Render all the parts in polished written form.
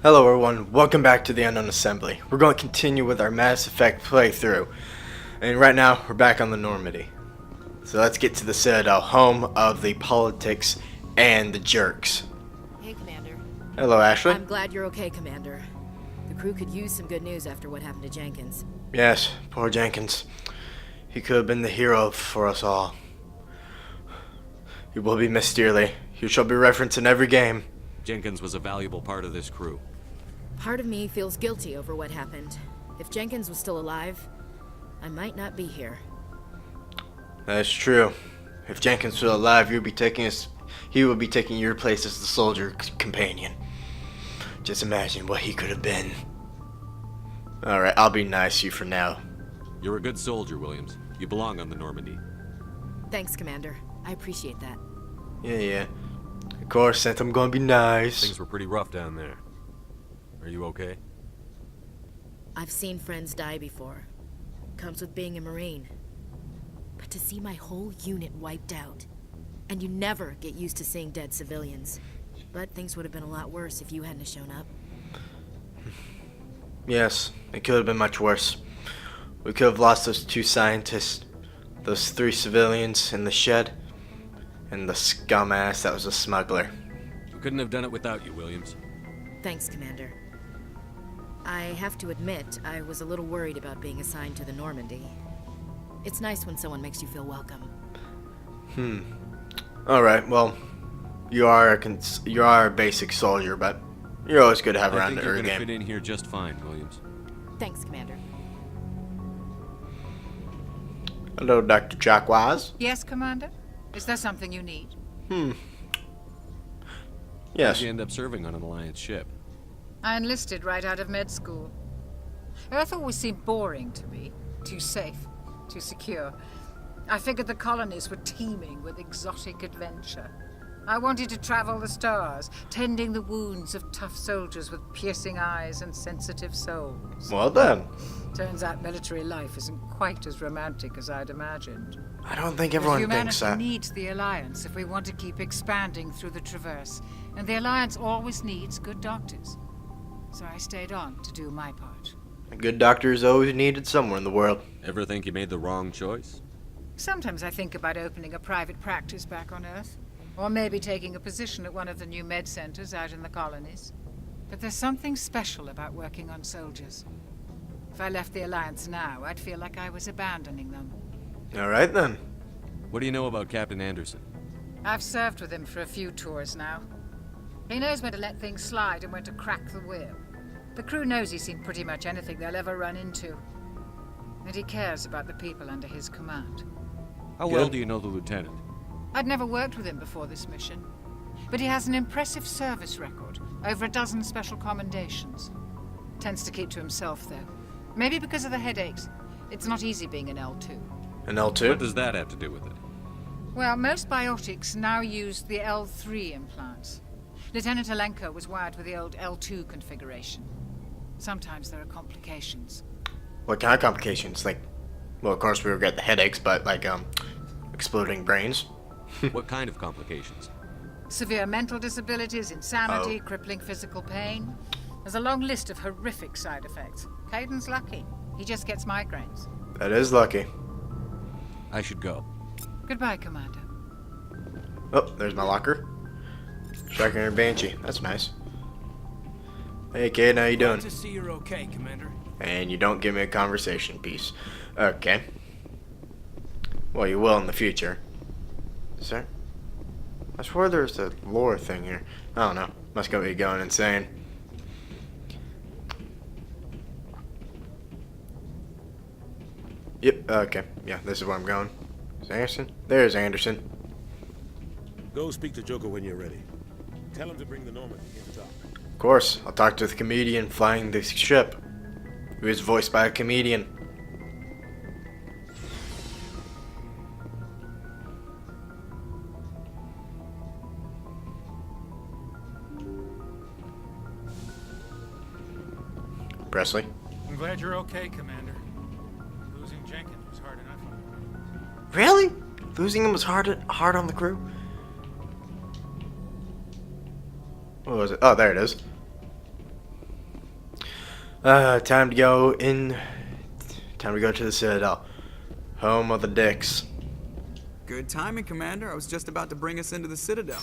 Hello everyone, welcome back to the Unknown Assembly. We're going to continue with our Mass Effect playthrough. And right now, we're back on the Normandy. So let's get to the Citadel, home of the politics and the jerks. Hey, Commander. Hello, Ashley. I'm glad you're okay, Commander. The crew could use some good news after what happened to Jenkins. Yes, poor Jenkins. He could have been the hero for us all. He will be missed dearly. He shall be referenced in every game. Jenkins was a valuable part of this crew. Part of me feels guilty over what happened. If Jenkins was still alive, I might not be here. That's true. If Jenkins was alive, he would be taking your place as the soldier companion. Just imagine what he could have been. Alright, I'll be nice to you for now. You're a good soldier, Williams. You belong on the Normandy. Thanks, Commander. I appreciate that. Yeah. Of course, since I'm gonna be nice. Things were pretty rough down there. Are you okay? I've seen friends die before. Comes with being a Marine. But to see my whole unit wiped out, and you never get used to seeing dead civilians. But things would have been a lot worse if you hadn't shown up. Yes, it could have been much worse. We could have lost those 2 scientists, those 3 civilians in the shed, and the scum-ass that was a smuggler. We couldn't have done it without you, Williams. Thanks, Commander. I have to admit, I was a little worried about being assigned to the Normandy. It's nice when someone makes you feel welcome. Alright, well, you are a basic soldier, but you're always good to have around at you're every gonna game. fit in here just fine, Williams. Thanks, Commander. Hello, Dr. Chakwas. Yes, Commander? Is there something you need? Yes. How'd you end up serving on an Alliance ship? I enlisted right out of med school. Earth always seemed boring to me. Too safe, too secure. I figured the colonies were teeming with exotic adventure. I wanted to travel the stars, tending the wounds of tough soldiers with piercing eyes and sensitive souls. Well done. Turns out military life isn't quite as romantic as I'd imagined. I don't think everyone thinks that. Humanity needs the Alliance if we want to keep expanding through the Traverse, and the Alliance always needs good doctors. So I stayed on to do my part. A good doctor is always needed somewhere in the world. Ever think you made the wrong choice? Sometimes I think about opening a private practice back on Earth, or maybe taking a position at one of the new med centers out in the colonies. But there's something special about working on soldiers. If I left the Alliance now, I'd feel like I was abandoning them. Alright then. What do you know about Captain Anderson? I've served with him for a few tours now. He knows when to let things slide and when to crack the whip. The crew knows he's seen pretty much anything they'll ever run into. And he cares about the people under his command. How well do you know the lieutenant? I'd never worked with him before this mission. But he has an impressive service record, over a dozen special commendations. Tends to keep to himself, though. Maybe because of the headaches. It's not easy being an L2. An L2? What does that have to do with it? Well, most biotics now use the L3 implants. Lieutenant Alenko was wired with the old L2 configuration. Sometimes there are complications. What kind of complications? Like, well, of course we will get the headaches, but like, exploding brains? What kind of complications? Severe mental disabilities, insanity, crippling physical pain. There's a long list of horrific side effects. Caden's lucky. He just gets migraines. That is lucky. I should go. Goodbye, Commander. Oh, there's my locker. Striker and Banshee. That's nice. Hey, kid, how you doing? Glad to see you're okay, Commander. And you don't give me a conversation piece. Okay. Well, you will in the future. Sir? I swear there's a lore thing here. I don't know. Must be going insane. Yep, okay. Yeah, this is where I'm going. Is Anderson? There's Anderson. Go speak to Joker when you're ready. Tell him to bring the Normandy into dock. Of course, I'll talk to the comedian flying the ship, who is voiced by a comedian. Presley? I'm glad you're okay, Commander. Losing Jenkins was hard enough. Really? Losing him was hard on the crew? What was it? Oh, there it is. Time to go in. Time to go to the Citadel, home of the Dicks. Good timing, Commander. I was just about to bring us into the Citadel.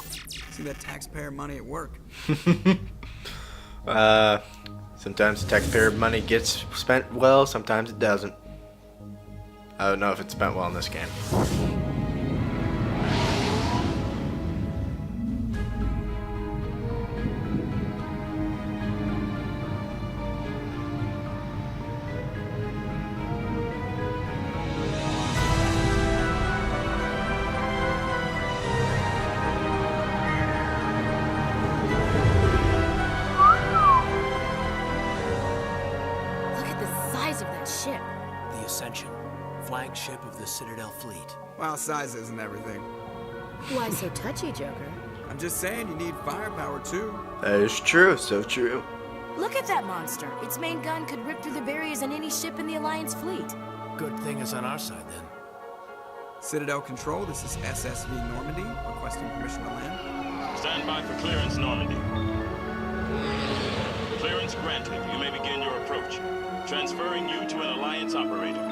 See that taxpayer money at work. Sometimes the taxpayer money gets spent well, sometimes it doesn't. I don't know if it's spent well in this game. Flagship of the Citadel fleet. Well, size isn't everything. Why so touchy, Joker? I'm just saying you need firepower too. That is true, so true. Look at that monster. Its main gun could rip through the barriers in any ship in the Alliance fleet. Good thing it's on our side then. Citadel Control, this is SSV Normandy, requesting permission to land. Stand by for clearance, Normandy. Clearance granted. You may begin your approach. Transferring you to an Alliance operator.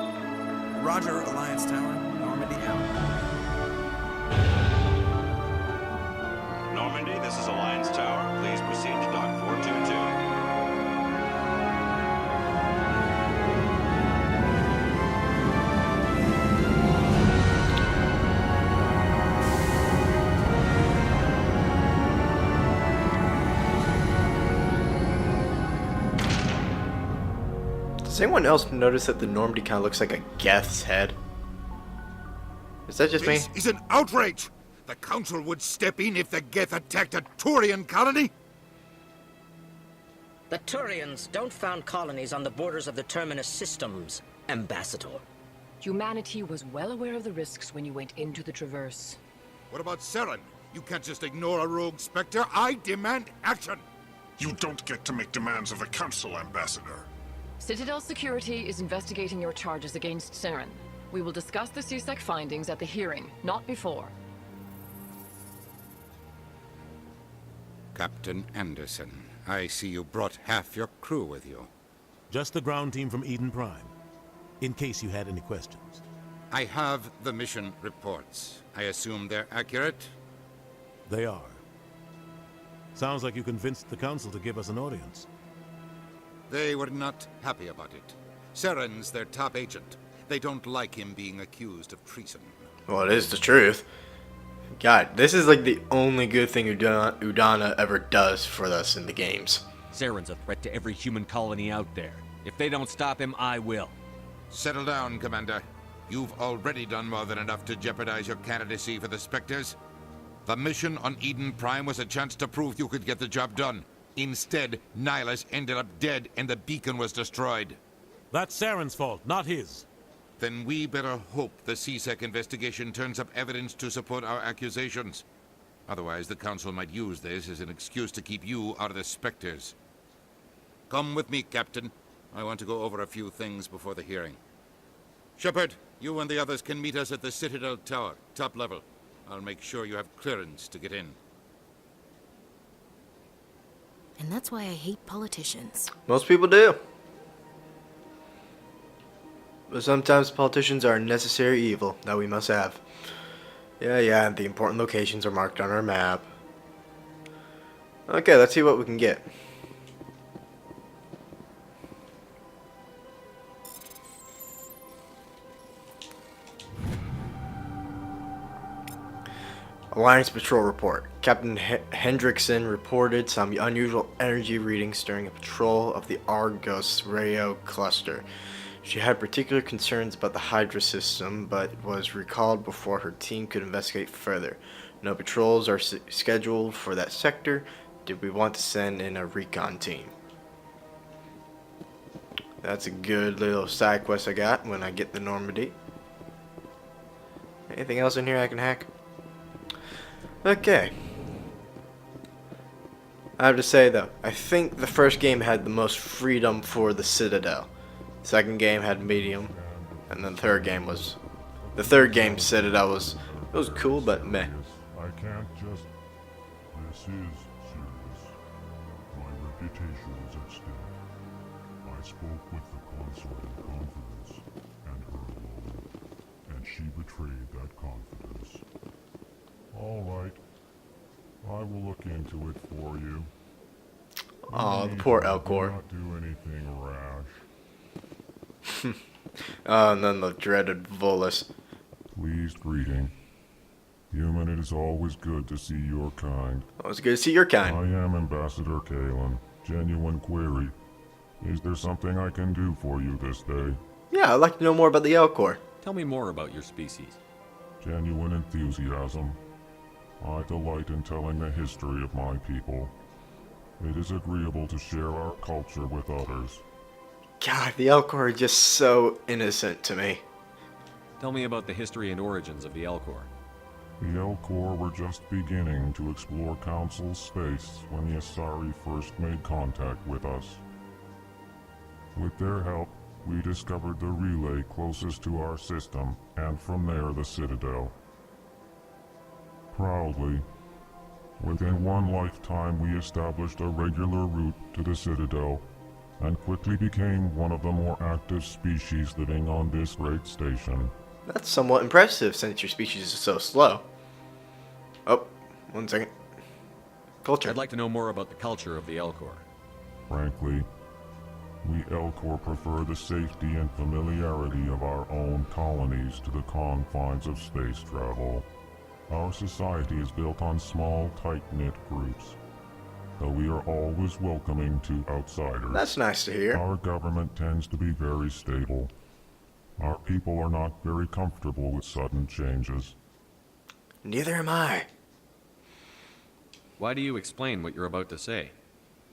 Roger, Alliance Tower, Normandy out. Normandy, this is Alliance Tower. Please proceed to Dock 422. Does anyone else notice that the Normandy kind of looks like a Geth's head? Is that just me? This is an outrage! The Council would step in if the Geth attacked a Turian colony! The Turians don't found colonies on the borders of the Terminus systems, Ambassador. Humanity was well aware of the risks when you went into the Traverse. What about Seren? You can't just ignore a rogue Spectre. I demand action! You don't get to make demands of the Council, Ambassador. Citadel Security is investigating your charges against Seren. We will discuss the CSEC findings at the hearing, not before. Captain Anderson, I see you brought half your crew with you. Just the ground team from Eden Prime, in case you had any questions. I have the mission reports. I assume they're accurate? They are. Sounds like you convinced the Council to give us an audience. They were not happy about it. Seren's their top agent. They don't like him being accused of treason. Well, it is the truth. God, this is like the only good thing Udana ever does for us in the games. Seren's a threat to every human colony out there. If they don't stop him, I will. Settle down, Commander. You've already done more than enough to jeopardize your candidacy for the Spectres. The mission on Eden Prime was a chance to prove you could get the job done. Instead, Nihilus ended up dead and the beacon was destroyed. That's Seren's fault, not his. Then we better hope the CSEC investigation turns up evidence to support our accusations. Otherwise, the Council might use this as an excuse to keep you out of the Spectres. Come with me, Captain. I want to go over a few things before the hearing. Shepherd, you and the others can meet us at the Citadel Tower, top level. I'll make sure you have clearance to get in. And that's why I hate politicians. Most people do. But sometimes politicians are a necessary evil that we must have. Yeah, the important locations are marked on our map. Okay, let's see what we can get. Alliance Patrol Report. Captain Hendrickson reported some unusual energy readings during a patrol of the Argos radio cluster. She had particular concerns about the Hydra system, but was recalled before her team could investigate further. No patrols are scheduled for that sector. Did we want to send in a recon team? That's a good little side quest I got when I get the Normandy. Anything else in here I can hack? Okay. I have to say though, I think the first game had the most freedom for the Citadel. Second game had medium, and then the third game Citadel was cool, but meh. I can't just. This is serious. My reputation is at stake. I I spoke with the consort in confidence, and her alone, and she betrayed that confidence. All right. I will look into it for you. Oh, the poor Elcor. Do not do anything rash. Oh, and then the dreaded Volus. Pleased greeting. Human, it is always good to see your kind. Always good to see your kind. I am Ambassador Kalyan. Genuine query. Is there something I can do for you this day? Yeah, I'd like to know more about the Elcor. Tell me more about your species. Genuine enthusiasm. I delight in telling the history of my people. It is agreeable to share our culture with others. God, the Elcor are just so innocent to me. Tell me about the history and origins of the Elcor. The Elcor were just beginning to explore Council space when the Asari first made contact with us. With their help, we discovered the relay closest to our system, and from there the Citadel. Proudly, within one lifetime we established a regular route to the Citadel, and quickly became one of the more active species living on this great station. That's somewhat impressive since your species is so slow. Oh, 1 second. Culture. I'd like to know more about the culture of the Elcor. Frankly, we Elcor prefer the safety and familiarity of our own colonies to the confines of space travel. Our society is built on small, tight-knit groups, though we are always welcoming to outsiders. That's nice to hear. Our government tends to be very stable. Our people are not very comfortable with sudden changes. Neither am I. Why do you explain what you're about to say?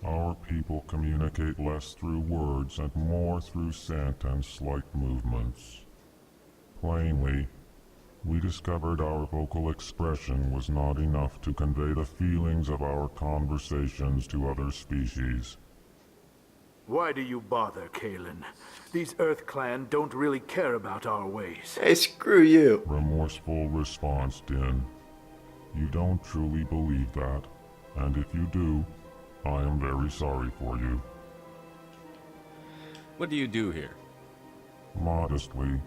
Our people communicate less through words and more through scent and slight movements. Plainly, we discovered our vocal expression was not enough to convey the feelings of our conversations to other species. Why do you bother, Kalyan? These Earth Clan don't really care about our ways. Hey, screw you. Remorseful response, Din. You don't truly believe that, and if you do, I am very sorry for you. What do you do here? Modestly,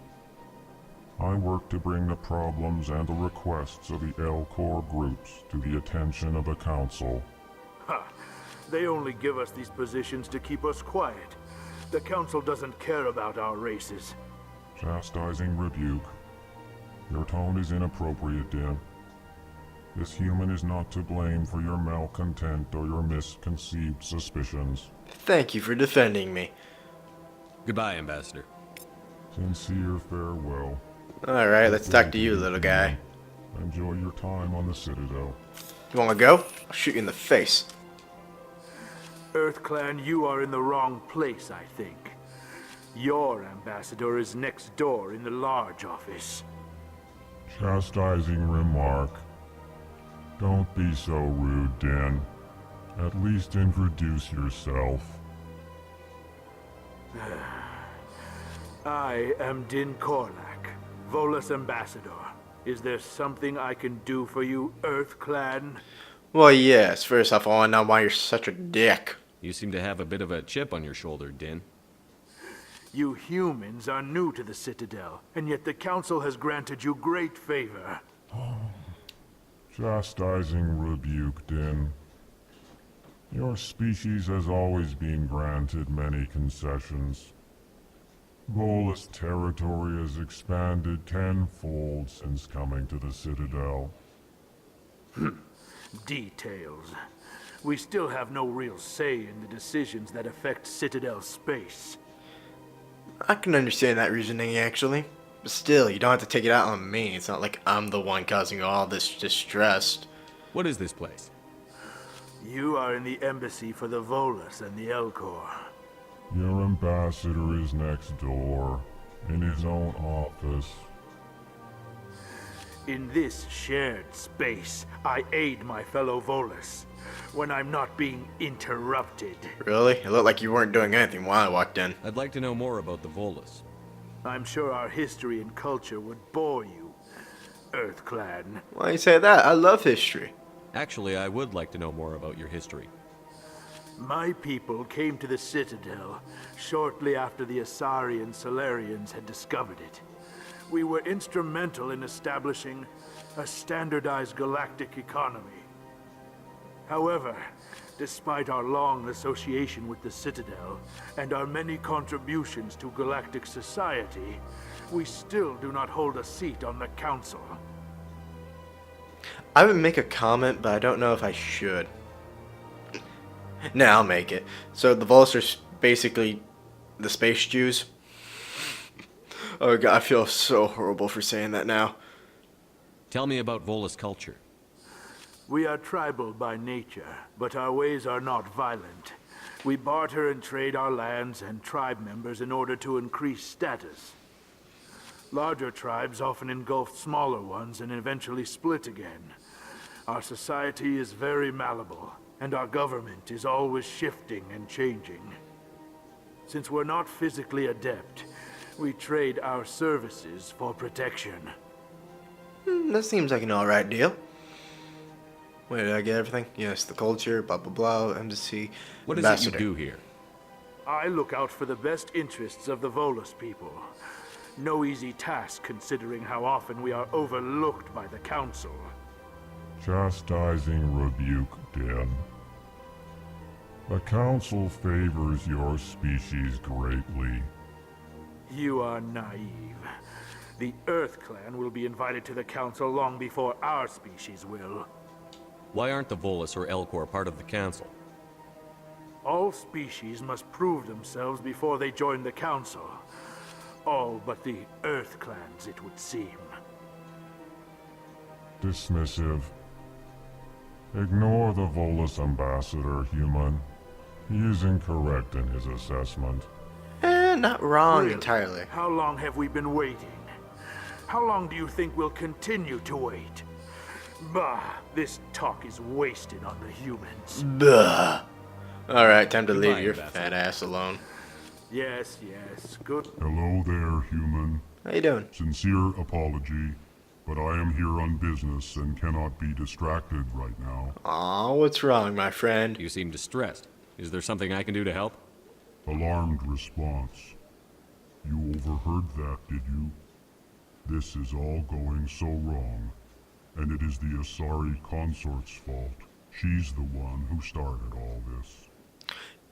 I work to bring the problems and the requests of the Elcor groups to the attention of the Council. Ha! They only give us these positions to keep us quiet. The Council doesn't care about our races. Chastising rebuke. Your tone is inappropriate, Din. This human is not to blame for your malcontent or your misconceived suspicions. Thank you for defending me. Goodbye, Ambassador. Sincere farewell. Alright, let's talk to you, little guy. Enjoy your time on the Citadel. You wanna go? I'll shoot you in the face. Earth Clan, you are in the wrong place, I think. Your ambassador is next door in the large office. Chastising remark. Don't be so rude, Din. At least introduce yourself. I am Din Korlak, Volus Ambassador. Is there something I can do for you, Earth Clan? Well, yes. First off, I want to know why you're such a dick. You seem to have a bit of a chip on your shoulder, Din. You humans are new to the Citadel, and yet the Council has granted you great favor. Chastising rebuke, Din. Your species has always been granted many concessions. Volus territory has expanded tenfold since coming to the Citadel. Details. We still have no real say in the decisions that affect Citadel space. I can understand that reasoning, actually. But still, you don't have to take it out on me. It's not like I'm the one causing all this distress. What is this place? You are in the embassy for the Volus and the Elcor. Your ambassador is next door, in his own office. In this shared space, I aid my fellow Volus when I'm not being interrupted. Really? It looked like you weren't doing anything while I walked in. I'd like to know more about the Volus. I'm sure our history and culture would bore you, Earth Clan. Why you say that? I love history. Actually, I would like to know more about your history. My people came to the Citadel shortly after the Asari Solarians had discovered it. We were instrumental in establishing a standardized galactic economy. However, despite our long association with the Citadel and our many contributions to galactic society, we still do not hold a seat on the Council. I would make a comment, but I don't know if I should. Nah, I'll make it. So the Volus are basically the space Jews. Oh god, I feel so horrible for saying that now. Tell me about Volus culture. We are tribal by nature, but our ways are not violent. We barter and trade our lands and tribe members in order to increase status. Larger tribes often engulf smaller ones and eventually split again. Our society is very malleable, and our government is always shifting and changing. Since we're not physically adept, we trade our services for protection. That seems like an alright deal. Wait, did I get everything? Yes, the culture, blah blah blah, embassy, What is it you do here? I look out for the best interests of the Volus people. No easy task considering how often we are overlooked by the Council. Chastising rebuke, Den. The Council favors your species greatly. You are naive. The Earth Clan will be invited to the Council long before our species will. Why aren't the Volus or Elcor part of the Council? All species must prove themselves before they join the Council. All but the Earth Clans, it would seem. Dismissive. Ignore the Volus ambassador, human. He is incorrect in his assessment. Not wrong Really? entirely. How long have we been waiting? How long do you think we'll continue to wait? Bah, this talk is wasted on the humans. Bah. Alright, time to Goodbye, leave your Ambassador. fat ass alone. Yes, good. Hello there, human. How you doing? Sincere apology, but I am here on business and cannot be distracted right now. Aw, what's wrong, my friend? You seem distressed. Is there something I can do to help? Alarmed response. You overheard that, did you? This is all going so wrong, and it is the Asari consort's fault. She's the one who started all this.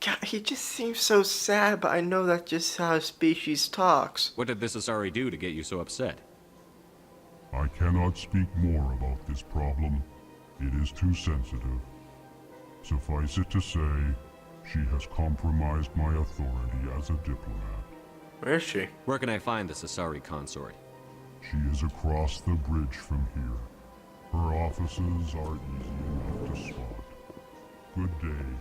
God, he just seems so sad, but I know that's just how a species talks. What did this Asari do to get you so upset? I cannot speak more about this problem. It is too sensitive. Suffice it to say, she has compromised my authority as a diplomat. Where is she? Where can I find this Asari consort? She is across the bridge from here. Her offices are easy enough to spot. Good day, human.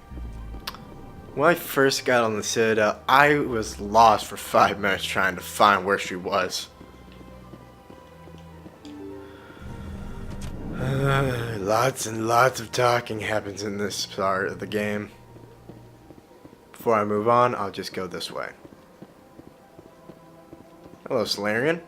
When I first got on the Citadel, I was lost for 5 minutes trying to find where she was. Lots and lots of talking happens in this part of the game. Before I move on, I'll just go this way. Hello, Solarian.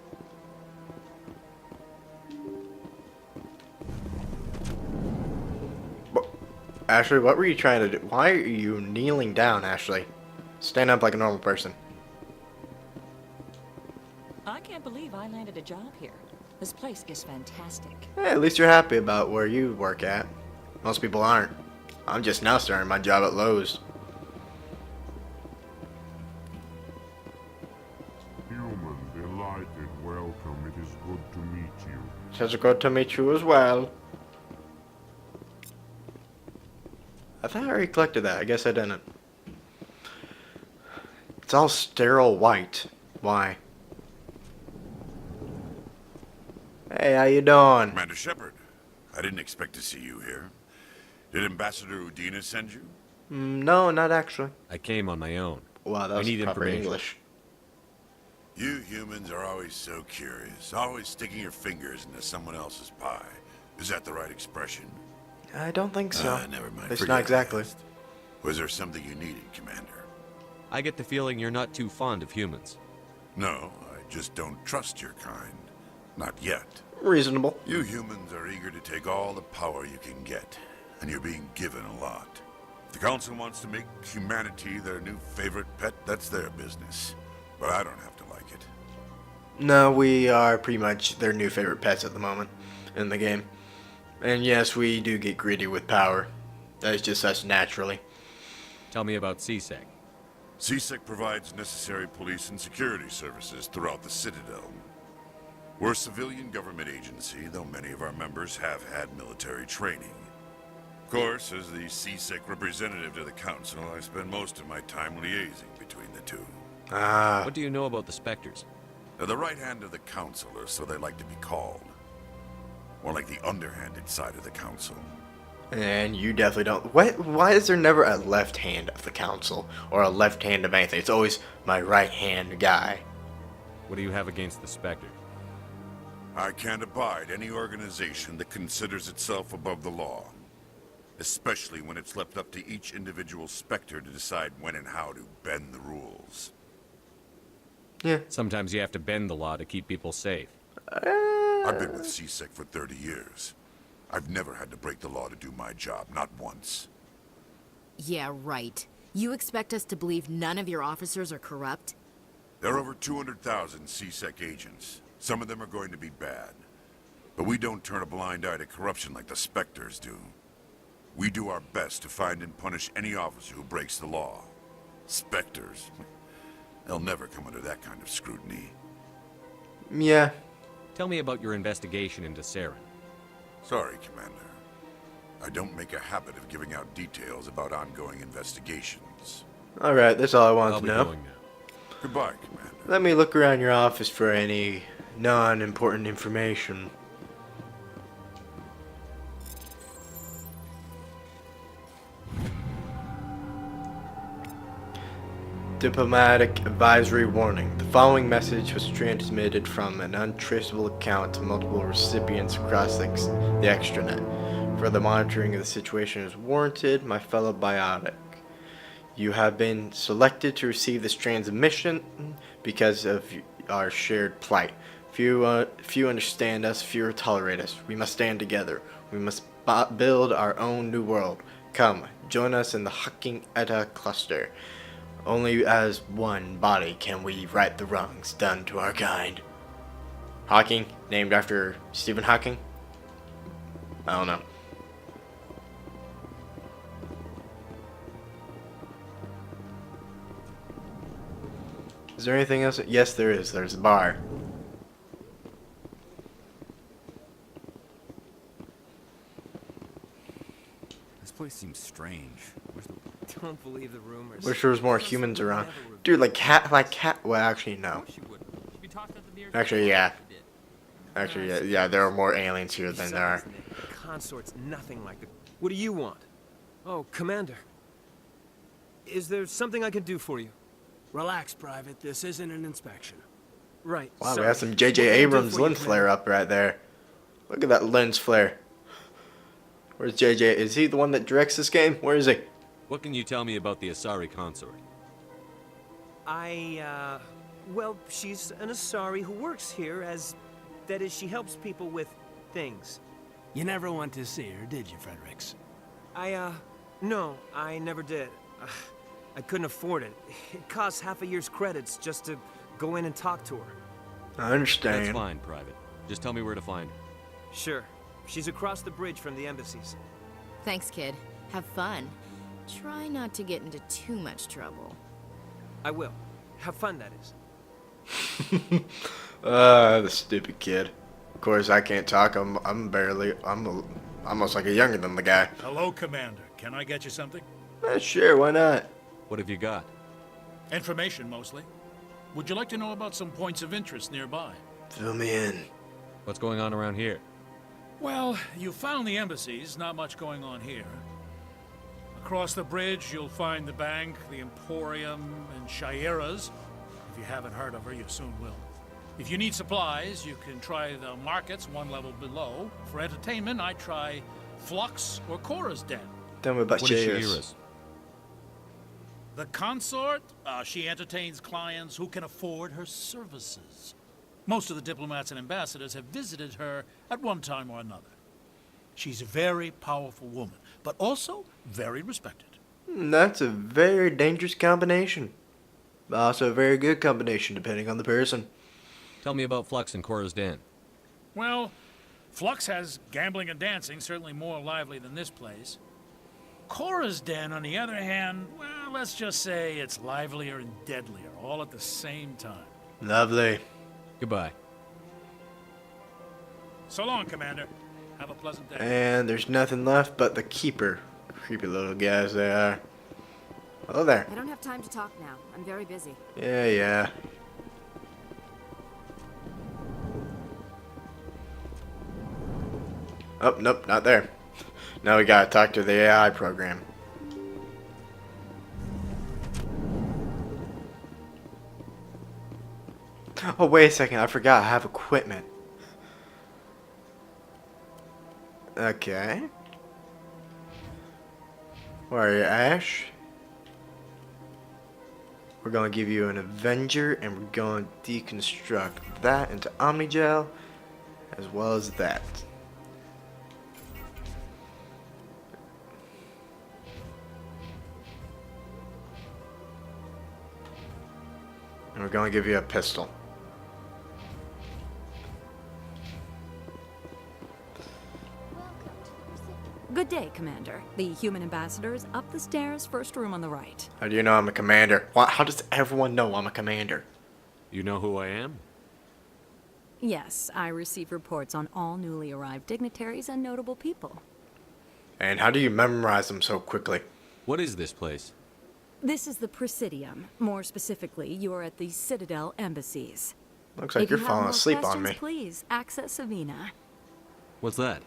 Ashley, what were you trying to do? Why are you kneeling down, Ashley? Stand up like a normal person. I can't believe I landed a job here. This place is fantastic. Hey, at least you're happy about where you work at. Most people aren't. I'm just now starting my job at Lowe's. Human, delighted, welcome. It is good to meet you. It's good to meet you as well. I thought I already collected that. I guess I didn't. It's all sterile white. Why? Hey, how you doing? Brenda Shepherd, I didn't expect to see you here. Did Ambassador Udina send you? No, not actually. I came on my own. Wow, that I was need proper information. English. You humans are always so curious, always sticking your fingers into someone else's pie. Is that the right expression? I don't think so. Never mind. It's Forget not I exactly. asked. Was there something you needed, Commander? I get the feeling you're not too fond of humans. No, I just don't trust your kind. Not yet. Reasonable. You humans are eager to take all the power you can get, and you're being given a lot. If The Council wants to make humanity their new favorite pet, that's their business. But I don't have to like it. No, we are pretty much their new favorite pets at the moment in the game. And yes, we do get greedy with power. That is just us naturally. Tell me about CSEC. CSEC provides necessary police and security services throughout the Citadel. We're a civilian government agency, though many of our members have had military training. Of course, as the CSEC representative to the Council, I spend most of my time liaising between the two. What do you know about the Spectres? They're the right hand of the Council, or so they like to be called. More like the underhanded side of the Council. And you definitely don't. Why is there never a left hand of the Council or a left hand of anything? It's always my right hand guy. What do you have against the Spectre? I can't abide any organization that considers itself above the law. Especially when it's left up to each individual Spectre to decide when and how to bend the rules. Yeah. Sometimes you have to bend the law to keep people safe. I've been with CSEC for 30 years. I've never had to break the law to do my job, not once. Yeah, right. You expect us to believe none of your officers are corrupt? There are over 200,000 CSEC agents. Some of them are going to be bad. But we don't turn a blind eye to corruption like the Spectres do. We do our best to find and punish any officer who breaks the law. Spectres, they'll never come under that kind of scrutiny. Yeah. Tell me about your investigation into Saren. Sorry, Commander. I don't make a habit of giving out details about ongoing investigations. Alright, that's all I wanted I'll to be know. going now. Goodbye, Commander. Let me look around your office for any non-important information. Diplomatic advisory warning. The following message was transmitted from an untraceable account to multiple recipients across the extranet. Further monitoring of the situation is warranted, my fellow biotic. You have been selected to receive this transmission because of our shared plight. Few understand us, fewer tolerate us. We must stand together. We must build our own new world. Come, join us in the Hucking Etta cluster. Only as one body can we right the wrongs done to our kind. Hawking, named after Stephen Hawking? I don't know. Is there anything else? Yes, there is. There's a bar. This place seems strange. Don't believe the rumors. Wish there was more humans around. Dude, like cat. Well, actually, no. Actually, yeah. Actually, yeah. There are more aliens here than there are. Consort's nothing like the. What do you want? Oh, Commander. Is there something I can do for you? Relax, Private. This isn't an inspection. Right. Wow, we have some J.J. Abrams lens flare up right there. Look at that lens flare. Where's J.J.? Is he the one that directs this game? Where is he? What can you tell me about the Asari consort? Well, she's an Asari who works here as... That is, she helps people with things. You never went to see her, did you, Fredericks? No, I never did. I couldn't afford it. It costs half a year's credits just to go in and talk to her. I understand. That's fine, Private. Just tell me where to find her. Sure. She's across the bridge from the embassies. Thanks, kid. Have fun. Try not to get into too much trouble. I will. Have fun, that is. The stupid kid. Of course, I can't talk. I'm almost like a younger than the guy. Hello, Commander. Can I get you something? Sure, why not? What have you got? Information, mostly. Would you like to know about some points of interest nearby? Fill me in. What's going on around here? Well, you found the embassies. Not much going on here. Across the bridge, you'll find the bank, the Emporium, and Shaira's. If you haven't heard of her, you soon will. If you need supplies, you can try the markets one level below. For entertainment, I try Flux or Cora's Den. Tell me about Shaira's. The consort, she entertains clients who can afford her services. Most of the diplomats and ambassadors have visited her at one time or another. She's a very powerful woman, but also very respected. That's a very dangerous combination. But also a very good combination, depending on the person. Tell me about Flux and Cora's Den. Well, Flux has gambling and dancing, certainly more lively than this place. Cora's Den, on the other hand, well, let's just say it's livelier and deadlier, all at the same time. Lovely. Goodbye. So long, Commander. Have a pleasant day. And there's nothing left but the Keeper. Creepy little guys they are. Hello there. I don't have time to talk now. I'm very busy. Yeah. Oh, nope, not there. Now we gotta talk to the AI program. Oh, wait a second. I forgot I have equipment. Okay. Where are you, Ash? We're going to give you an Avenger, and we're going to deconstruct that into Omnigel, as well as that. And we're going to give you a pistol. Good day, Commander. The human ambassador is up the stairs, first room on the right. How do you know I'm a commander? How does everyone know I'm a commander? You know who I am? Yes, I receive reports on all newly arrived dignitaries and notable people. And how do you memorize them so quickly? What is this place? This is the Presidium. More specifically, you are at the Citadel embassies. Looks like you're falling asleep on me. Please access Athena. What's that?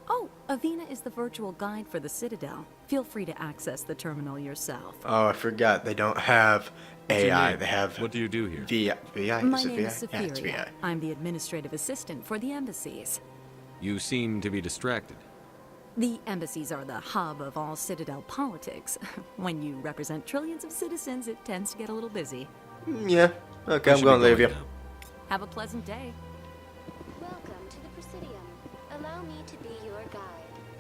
Oh, Athena is the virtual guide for the Citadel. Feel free to access the terminal yourself. Oh, I forgot. They don't have AI. They have... What do you do here? VI. My Is it name VI? is Yeah, it's Superior. VI. I'm the administrative assistant for the embassies. You seem to be distracted. The embassies are the hub of all Citadel politics. When you represent trillions of citizens, it tends to get a little busy. Yeah. Okay, I'm going to leave you. Have a pleasant day. Welcome to the Presidium. Allow me to be your guide.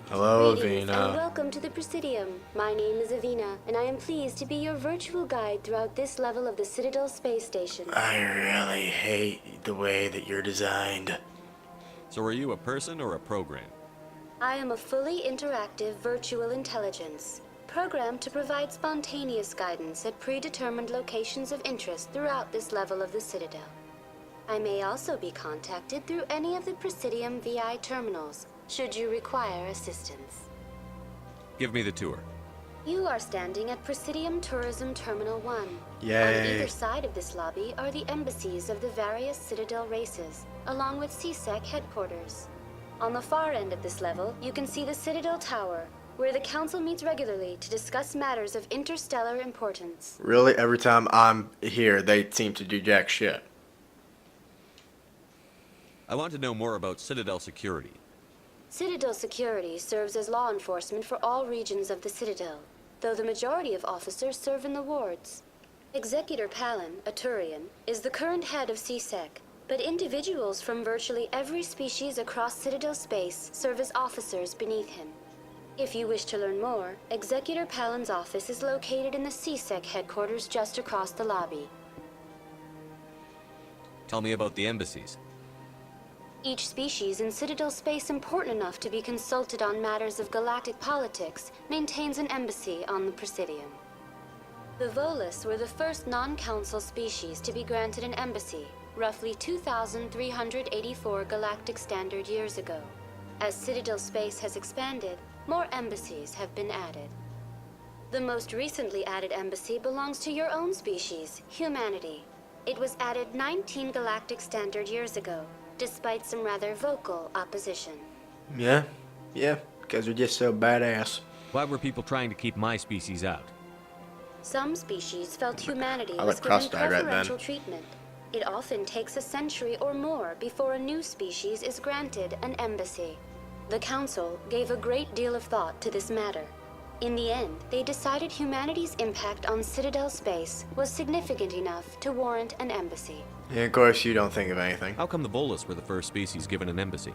Hello, Greetings Athena. and welcome to the Presidium. My name is Athena, and I am pleased to be your virtual guide throughout this level of the Citadel space station. I really hate the way that you're designed. So are you a person or a program? I am a fully interactive virtual intelligence, programmed to provide spontaneous guidance at predetermined locations of interest throughout this level of the Citadel. I may also be contacted through any of the Presidium VI terminals, should you require assistance. Give me the tour. You are standing at Presidium Tourism Terminal 1. Yay. On either side of this lobby are the embassies of the various Citadel races, along with CSEC headquarters. On the far end of this level, you can see the Citadel Tower, where the Council meets regularly to discuss matters of interstellar importance. Really, every time I'm here, they seem to do jack shit. I want to know more about Citadel security. Citadel security serves as law enforcement for all regions of the Citadel, though the majority of officers serve in the wards. Executor Palin, a Turian, is the current head of CSEC, but individuals from virtually every species across Citadel space serve as officers beneath him. If you wish to learn more, Executor Palin's office is located in the CSEC headquarters just across the lobby. Tell me about the embassies. Each species in Citadel space important enough to be consulted on matters of galactic politics maintains an embassy on the Presidium. The Volus were the first non-council species to be granted an embassy, roughly 2,384 galactic standard years ago. As Citadel space has expanded, more embassies have been added. The most recently added embassy belongs to your own species, humanity. It was added 19 galactic standard years ago, despite some rather vocal opposition. Yeah, because they're just so badass. Why were people trying to keep my species out? Some species felt humanity I was like given cross-eyed right preferential then. treatment. It often takes a century or more before a new species is granted an embassy. The Council gave a great deal of thought to this matter. In the end, they decided humanity's impact on Citadel space was significant enough to warrant an embassy. And of course, you don't think of anything. How come the Volus were the first species given an embassy?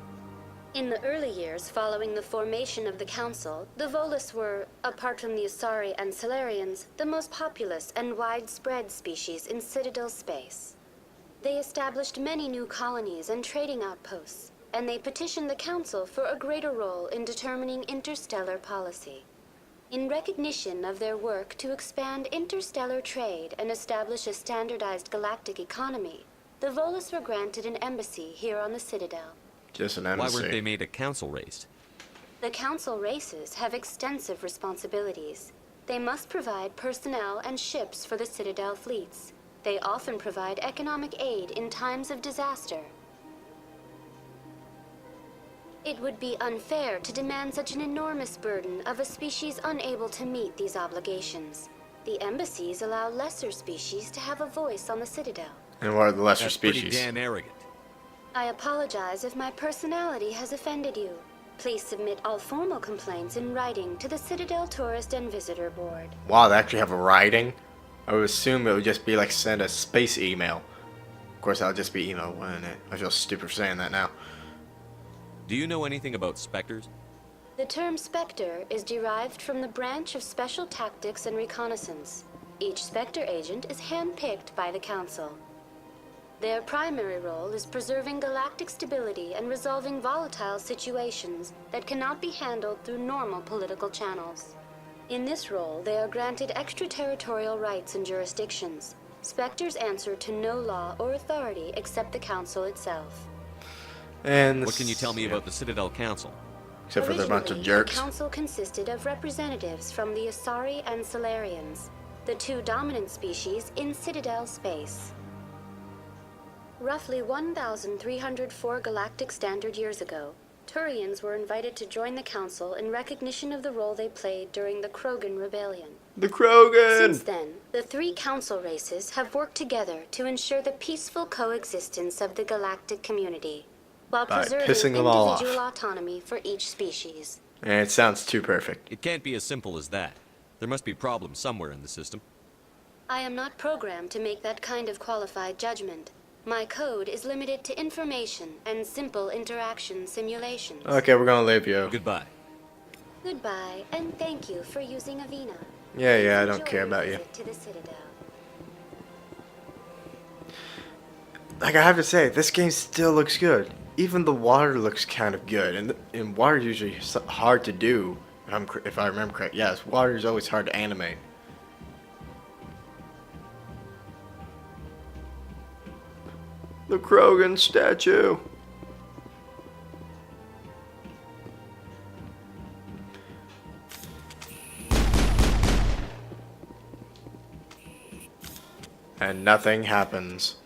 In the early years following the formation of the Council, the Volus were, apart from the Asari and Solarians, the most populous and widespread species in Citadel space. They established many new colonies and trading outposts, and they petitioned the Council for a greater role in determining interstellar policy. In recognition of their work to expand interstellar trade and establish a standardized galactic economy, the Volus were granted an embassy here on the Citadel. Just an Why embassy. weren't they made a council race? The Council races have extensive responsibilities. They must provide personnel and ships for the Citadel fleets. They often provide economic aid in times of disaster. It would be unfair to demand such an enormous burden of a species unable to meet these obligations. The embassies allow lesser species to have a voice on the Citadel. And what are the lesser That's species? pretty damn arrogant. I apologize if my personality has offended you. Please submit all formal complaints in writing to the Citadel Tourist and Visitor Board. Wow, they actually have a writing? I would assume it would just be like send a space email. Of course, that'll just be email, wouldn't it? I feel stupid for saying that now. Do you know anything about specters? The term Spectre is derived from the branch of Special Tactics and Reconnaissance. Each Spectre agent is handpicked by the Council. Their primary role is preserving galactic stability and resolving volatile situations that cannot be handled through normal political channels. In this role, they are granted extraterritorial rights and jurisdictions. Spectres answer to no law or authority except the Council itself. And what can you tell me about the Citadel Council? Except for they're a bunch of Originally, jerks. The Council consisted of representatives from the Asari and Solarians, the two dominant species in Citadel space. Roughly 1,304 galactic standard years ago, Turians were invited to join the Council in recognition of the role they played during the Krogan Rebellion. The Krogan! Since then, the three Council races have worked together to ensure the peaceful coexistence of the galactic community, while By preserving pissing them all individual autonomy for each species. And it sounds too perfect. It can't be as simple as that. There must be problems somewhere in the system. I am not programmed to make that kind of qualified judgment. My code is limited to information and simple interaction simulations. Okay, we're gonna leave you. Goodbye. Goodbye, and thank you for using Athena. Yeah, I Enjoy don't care your about you. visit to the Citadel. Like I have to say, this game still looks good. Even the water looks kind of good, and water is usually hard to do. If I remember correct, yes, water is always hard to animate. The Krogan statue. And nothing happens.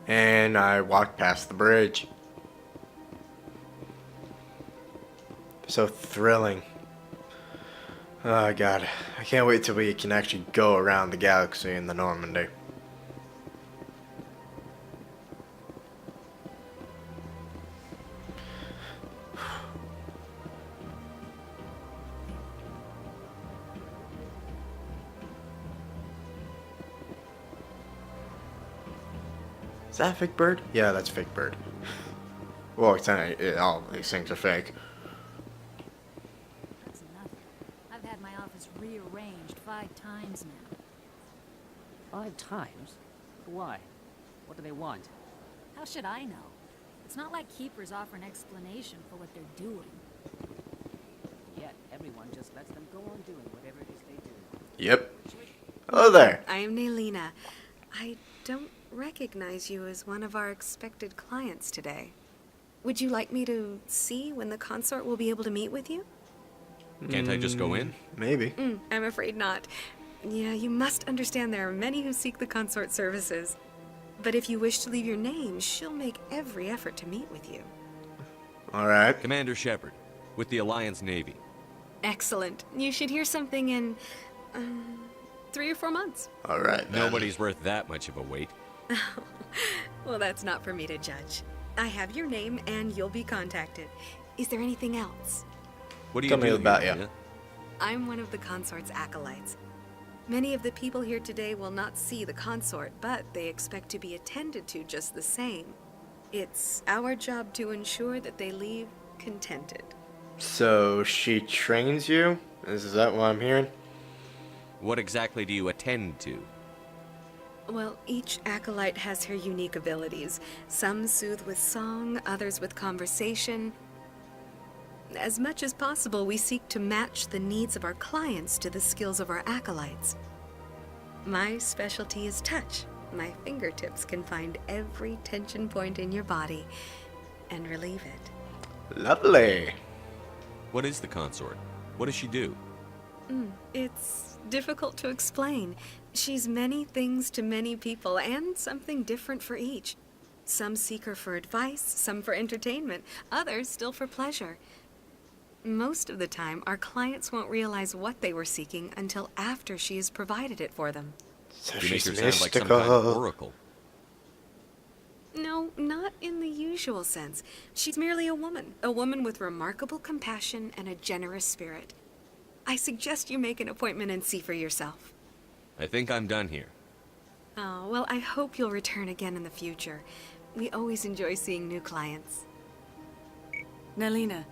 And I walked past the bridge. So thrilling. Oh god, I can't wait till we can actually go around the galaxy in the Normandy. Is that a fake bird? Yeah, that's a fake bird. Well, it's not, all these things are fake. That's enough. I've had my office rearranged 5 times now. 5 times? Why? What do they want? How should I know? It's not like Keepers offer an explanation for what they're doing. Yet everyone just lets them go on doing whatever it is they do. Yep. Hello there. I am Milena. I don't recognize you as one of our expected clients today. Would you like me to see when the consort will be able to meet with you? Can't I just go in? Maybe. I'm afraid not. Yeah, you must understand there are many who seek the consort services. But if you wish to leave your name, she'll make every effort to meet with you. Alright. Commander Shepherd, with the Alliance Navy. Excellent. You should hear something in 3 or 4 months. Alright. Nobody's worth that much of a wait. Well, that's not for me to judge. I have your name and you'll be contacted. Is there anything else? What do you Tell me do about here, you. Milena? I'm one of the consort's acolytes. Many of the people here today will not see the consort, but they expect to be attended to just the same. It's our job to ensure that they leave contented. So she trains you? Is that what I'm hearing? What exactly do you attend to? Well, each acolyte has her unique abilities. Some soothe with song, others with conversation. As much as possible, we seek to match the needs of our clients to the skills of our acolytes. My specialty is touch. My fingertips can find every tension point in your body and relieve it. Lovely. What is the consort? What does she do? It's difficult to explain. She's many things to many people, and something different for each. Some seek her for advice, some for entertainment, others still for pleasure. Most of the time, our clients won't realize what they were seeking until after she has provided it for them. So You make her she's sound like some kind of mystical. oracle. No, not in the usual sense. She's merely a woman with remarkable compassion and a generous spirit. I suggest you make an appointment and see for yourself. I think I'm done here. Oh, well, I hope you'll return again in the future. We always enjoy seeing new clients. Milena.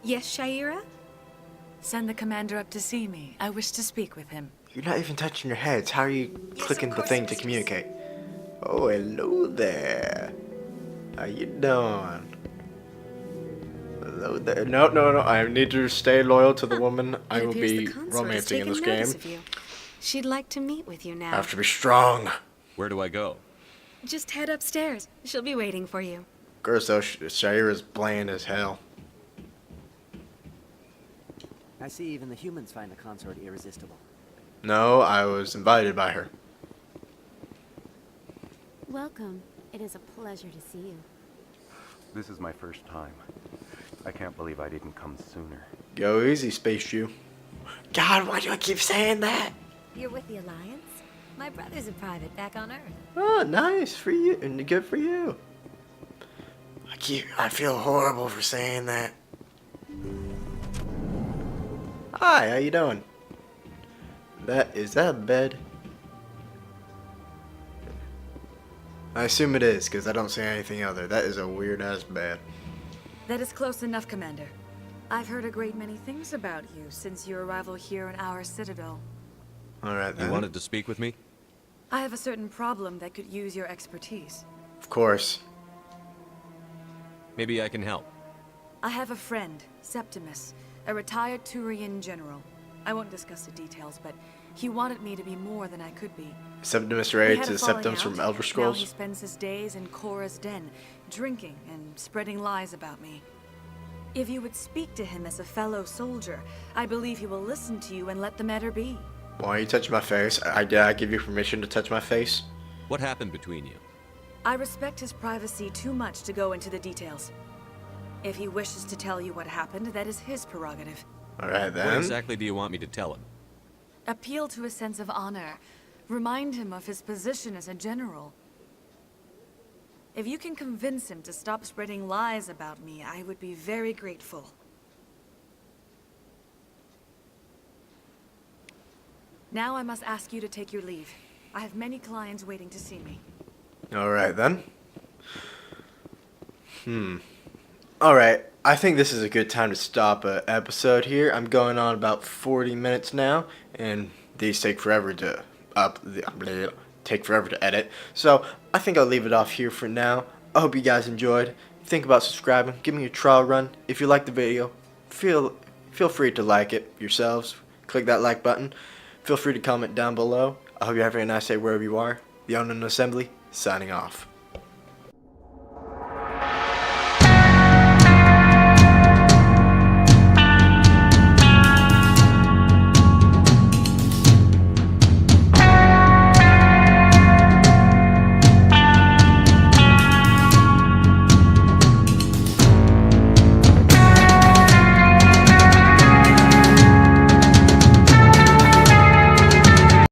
Yes, Shaira? Send the commander up to see me. I wish to speak with him. You're not even touching your heads. How are you clicking the thing to communicate? Oh, hello there. How you doing? Hello there. No, no, no. I need to stay loyal to the woman I It will appears be the consort has romancing in taken this notice game. of you. She'd like to meet with you now. I have to be strong. Where do I go? Just head upstairs. She'll be waiting for you. Girls, though, Shaira's bland as hell. I see even the humans find the consort irresistible. No, I was invited by her. Welcome. It is a pleasure to see you. This is my first time. I can't believe I didn't come sooner. Go easy, Space Jew. God, why do I keep saying that? You're with the Alliance? My brother's a private back on Earth. Oh, nice for you, and good for you. I feel horrible for saying that. Hi, how you doing? Is that a bed? I assume it is, because I don't see anything other. That is a weird-ass bed. That is close enough, Commander. I've heard a great many things about you since your arrival here in our Citadel. Alright then. You wanted to speak with me? I have a certain problem that could use your expertise. Of course. Maybe I can help. I have a friend, Septimus, a retired Turian general. I won't discuss the details, but he wanted me to be more than I could be. Septimus We Ray had to a falling Septimus out. from Elder Now he Scrolls. spends his days in Korra's den, drinking and spreading lies about me. If you would speak to him as a fellow soldier, I believe he will listen to you and let the matter be. Why are you touching my face? Did I give you permission to touch my face? What happened between you? I respect his privacy too much to go into the details. If he wishes to tell you what happened, that is his prerogative. Alright then. What exactly do you want me to tell him? Appeal to his sense of honor. Remind him of his position as a general. If you can convince him to stop spreading lies about me, I would be very grateful. Now I must ask you to take your leave. I have many clients waiting to see me. Alright then. Alright, I think this is a good time to stop an episode here. I'm going on about 40 minutes now, and these take forever to edit. So I think I'll leave it off here for now. I hope you guys enjoyed. Think about subscribing. Give me a trial run. If you liked the video, feel free to like it yourselves. Click that like button. Feel free to comment down below. I hope you're having a nice day wherever you are. The Unknown Assembly, signing off.